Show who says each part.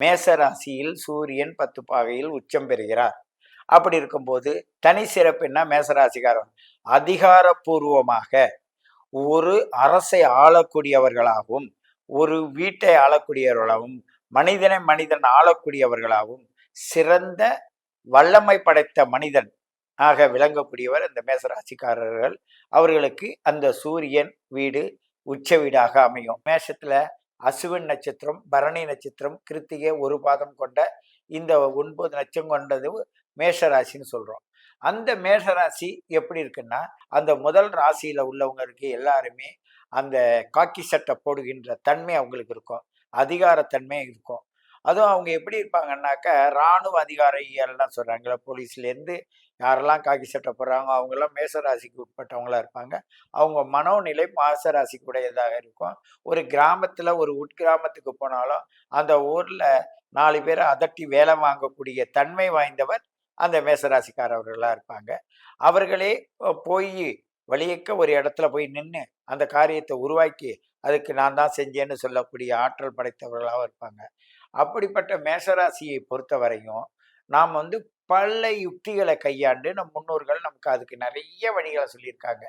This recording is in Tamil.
Speaker 1: மேச ராசியில் சூரியன் 10 பாகையில் உச்சம் பெறுகிறார். அப்படி இருக்கும்போது தனி சிறப்பு என்ன? மேசராசிக்காரன் அதிகாரப்பூர்வமாக ஒரு அரசை ஆளக்கூடியவர்களாகவும், ஒரு வீட்டை ஆளக்கூடியவர்களாகவும், மனிதனை மனிதன் ஆளக்கூடியவர்களாகவும், சிறந்த வல்லமை படைத்த மனிதன் ஆக விளங்கக்கூடியவர் இந்த மேசராசிக்காரர்கள். அவர்களுக்கு அந்த சூரியன் வீடு உச்ச வீடாக அமையும். மேஷத்துல அசுவின் நட்சத்திரம், பரணி நட்சத்திரம், கிருத்திகை ஒரு பாதம் கொண்ட இந்த 9 நட்சம் கொண்டது மேஷராசின்னு சொல்றோம். அந்த மேஷராசி எப்படி இருக்குன்னா, அந்த முதல் ராசியில உள்ளவங்களுக்கு எல்லாருமே அந்த காக்கி சட்டை போடுகின்ற தன்மை அவங்களுக்கு இருக்கும். அதிகாரத்தன்மை இருக்கும். அதுவும் அவங்க எப்படி இருப்பாங்கன்னாக்கா, ராணுவ அதிகாரிகள்லாம் சொல்றாங்கல்ல, போலீஸ்லேருந்து யாரெல்லாம் காக்கி சட்டை போடுறாங்க, அவங்கெல்லாம் மேசராசிக்கு உட்பட்டவங்களா இருப்பாங்க. அவங்க மனோநிலை மேசராசிக்கு உடையதாக இருக்கும். ஒரு கிராமத்துல ஒரு உட்கிராமத்துக்கு போனாலும், அந்த ஊர்ல 4 பேரை அதட்டி வேலை வாங்கக்கூடிய தன்மை வாய்ந்தவர் அந்த மேசராசிக்காரவர்களா இருப்பாங்க. அவர்களே போயி வழியக்க ஒரு இடத்துல போய் நின்னு, அந்த காரியத்தை உருவாக்கி, அதுக்கு நான் தான் செஞ்சேன்னு சொல்லக்கூடிய ஆற்றல் படைத்தவர்களாகவும் இருப்பாங்க. அப்படிப்பட்ட மேஷராசியை பொறுத்தவரையும், நாம் பல யுக்திகளை கையாண்டு நம் முன்னோர்கள் நமக்கு அதுக்கு நிறைய வழிகளை சொல்லியிருக்காங்க.